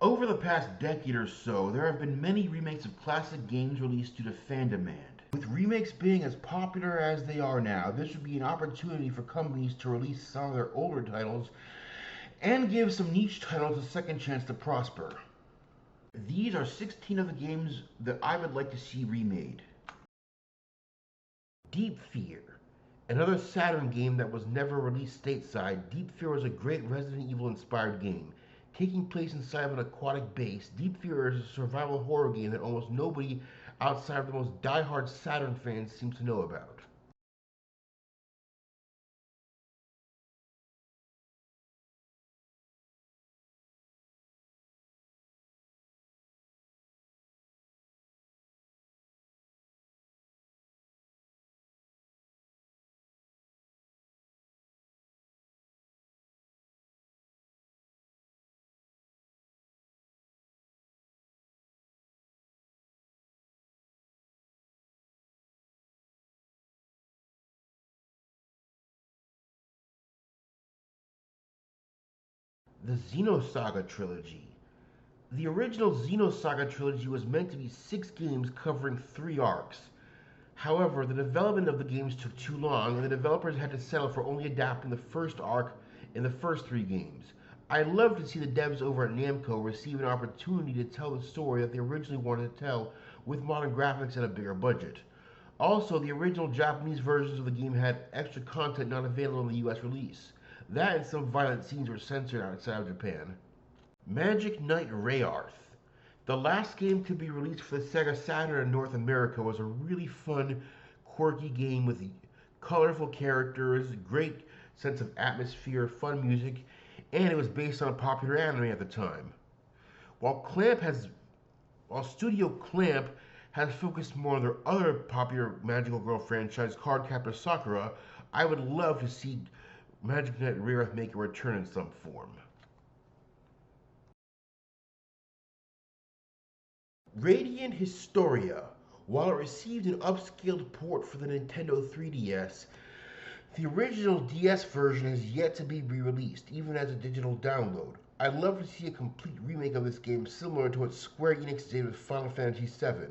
Over the past decade or so, there have been many remakes of classic games released due to fan demand. With remakes being as popular as they are now, this would be an opportunity for companies to release some of their older titles and give some niche titles a second chance to prosper. These are 16 of the games that I would like to see remade. Deep Fear. Another Saturn game that was never released stateside, Deep Fear was a great Resident Evil inspired game. Taking place inside of an aquatic base, Deep Fear is a survival horror game that almost nobody outside of the most die-hard Saturn fans seems to know about. The Xenos Saga Trilogy. The original Xenos Saga Trilogy was meant to be 6 games covering 3 arcs. However, the development of the games took too long, and the developers had to settle for only adapting the first arc in the first 3 games. I'd love to see the devs over at Namco receive an opportunity to tell the story that they originally wanted to tell with modern graphics and a bigger budget. Also, the original Japanese versions of the game had extra content not available in the US release. That and some violent scenes were censored outside of Japan. Magic Knight Rayar. The last game to be released for the Sega Saturn in North America was a really fun, quirky game with colorful characters, great sense of atmosphere, fun music, and it was based on a popular anime at the time. While Clamp has while Studio Clamp has focused more on their other popular Magical Girl franchise, Cardcaptor Sakura, I would love to see Magic Knight Rayar make a return in some form. Radiant Historia. While it received an upscaled port for the Nintendo 3DS, the original DS version is yet to be re-released, even as a digital download. I'd love to see a complete remake of this game similar to what Square Enix did with Final Fantasy VII.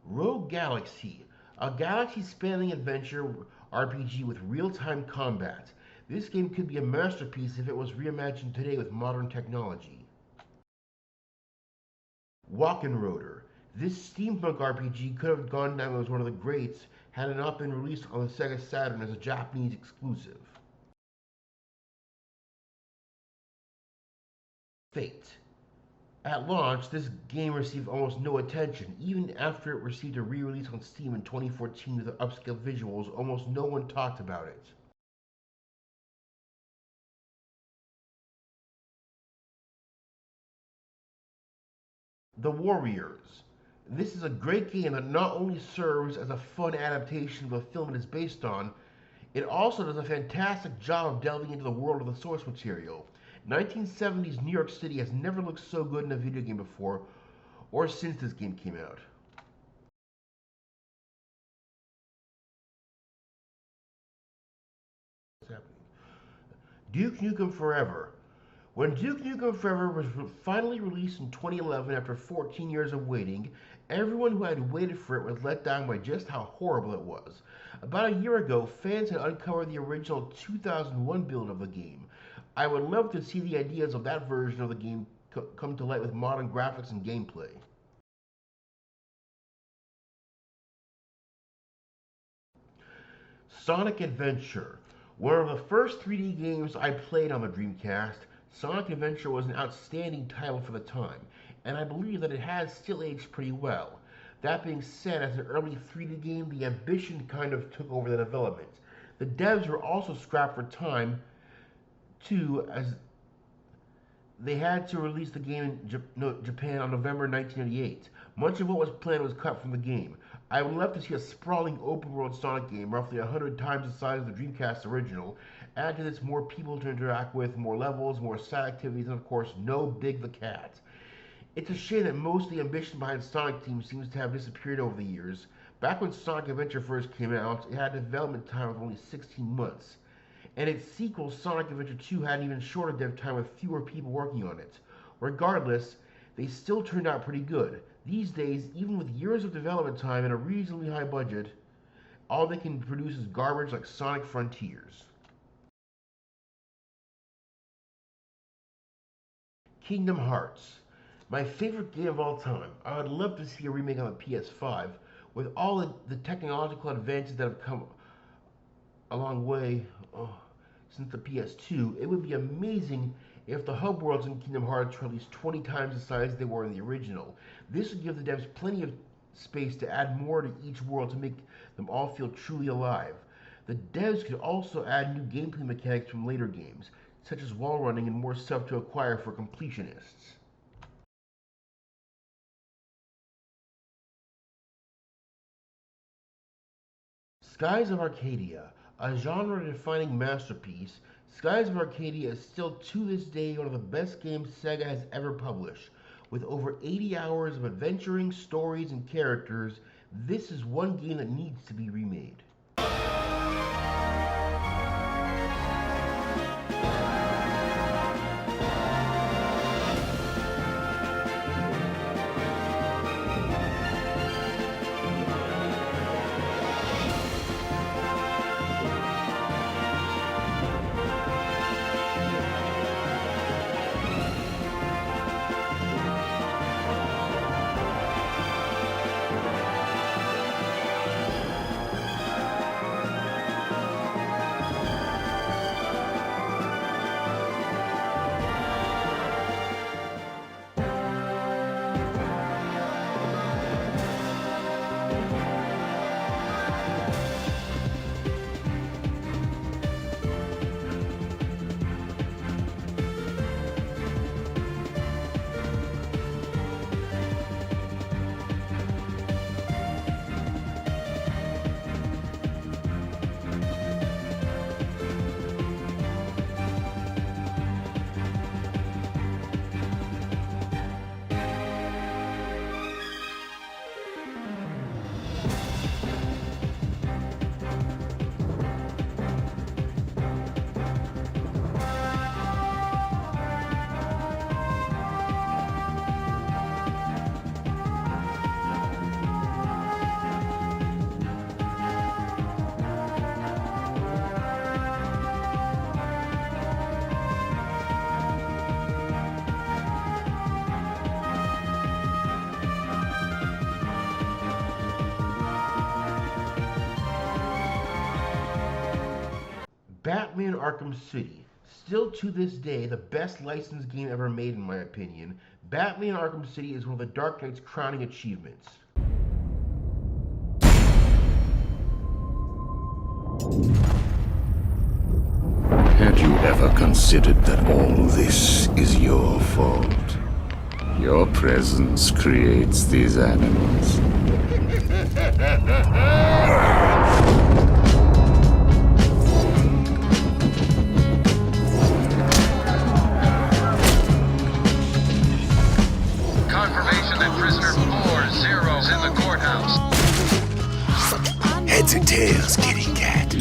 Rogue Galaxy, a galaxy-spanning adventure RPG with real-time combat. This game could be a masterpiece if it was reimagined today with modern technology. Walkin' Rotor. This steampunk RPG could have gone down as one of the greats had it not been released on the Sega Saturn as a Japanese exclusive. Fate. At launch, this game received almost no attention. Even after it received a re-release on Steam in 2014 with upscale visuals, almost no one talked about it. The Warriors. This is a great game that not only serves as a fun adaptation of the film it is based on, it also does a fantastic job of delving into the world of the source material. 1970s New York City has never looked so good in a video game before or since this game came out. What's happening? Duke Nukem Forever. When Duke Nukem Forever was finally released in 2011 after 14 years of waiting, everyone who had waited for it was let down by just how horrible it was. About a year ago, fans had uncovered the original 2001 build of the game. I would love to see the ideas of that version of the game come to light with modern graphics and gameplay. Sonic Adventure. One of the first 3D games I played on the Dreamcast, Sonic Adventure was an outstanding title for the time, and I believe that it has still aged pretty well. That being said, as an early 3D game, the ambition kind of took over the development. The devs were also scrapped for time, too, as they had to release the game in Japan on November 1998. Much of what was planned was cut from the game. I would love to see a sprawling open world Sonic game, roughly 100 times the size of the Dreamcast original. Add to this more people to interact with, more levels, more side activities, and of course, no Big the Cat. It's a shame that most of the ambition behind Sonic Team seems to have disappeared over the years, Back when Sonic Adventure first came out, it had a development time of only 16 months, and its sequel, Sonic Adventure 2, had an even shorter dev time with fewer people working on it. Regardless, they still turned out pretty good. These days, even with years of development time and a reasonably high budget, all they can produce is garbage like Sonic Frontiers. Kingdom Hearts. My favorite game of all time. I would love to see a remake on the PS5. With all the technological advances that have come a long way since the PS2, it would be amazing if the hub worlds in Kingdom Hearts were at least 20 times the size they were in the original. This would give the devs plenty of space to add more to each world to make them all feel truly alive. The devs could also add new gameplay mechanics from later games, such as wall running and more stuff to acquire for completionists. Skies of Arcadia, a genre-defining masterpiece, Skies of Arcadia is still to this day one of the best games Saga has ever published. With over 80 hours of adventuring, stories, and characters, this is one game that needs to be remade. Batman Arkham City. Still to this day, the best licensed game ever made in my opinion. Batman Arkham City is one of the Dark Knight's crowning achievements. Had you ever considered that all this is your fault? Your presence creates these animals. Confirmation that prisoner 4-0 is in the courthouse. Heads and tails, kitty cat.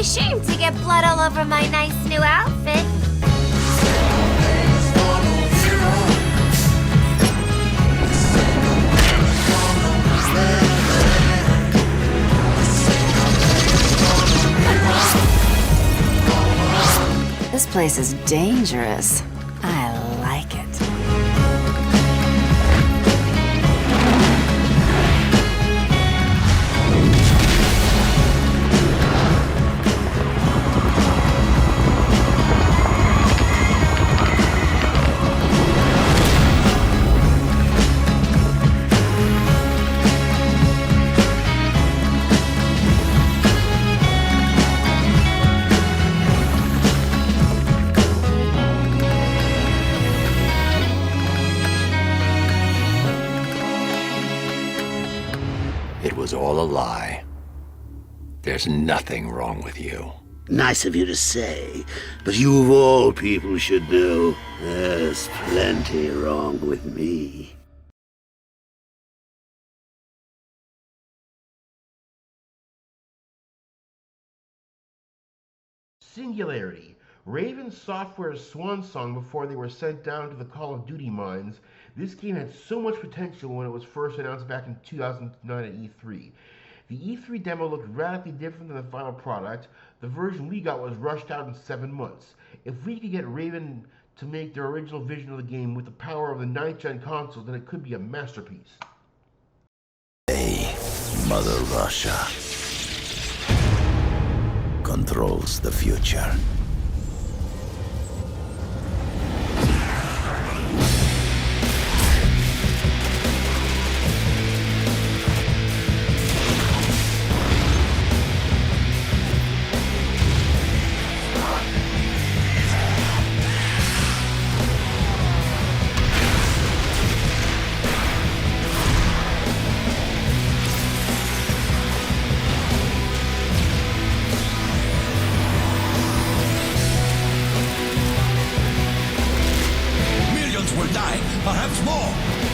Shame to get blood all over my nice new outfit. This place is dangerous. I like it. was all a lie. There's nothing wrong with you. Nice of you to say, but you of all people should know there's plenty wrong with me. Singularity, Raven Software's swan song before they were sent down to the Call of Duty mines. This game had so much potential when it was first announced back in 2009 at E3. The E3 demo looked radically different than the final product. The version we got was rushed out in 7 months. If we could get Raven to make their original vision of the game with the power of the 9th gen console, then it could be a masterpiece. Hey, Mother Russia controls the future. Perhaps more.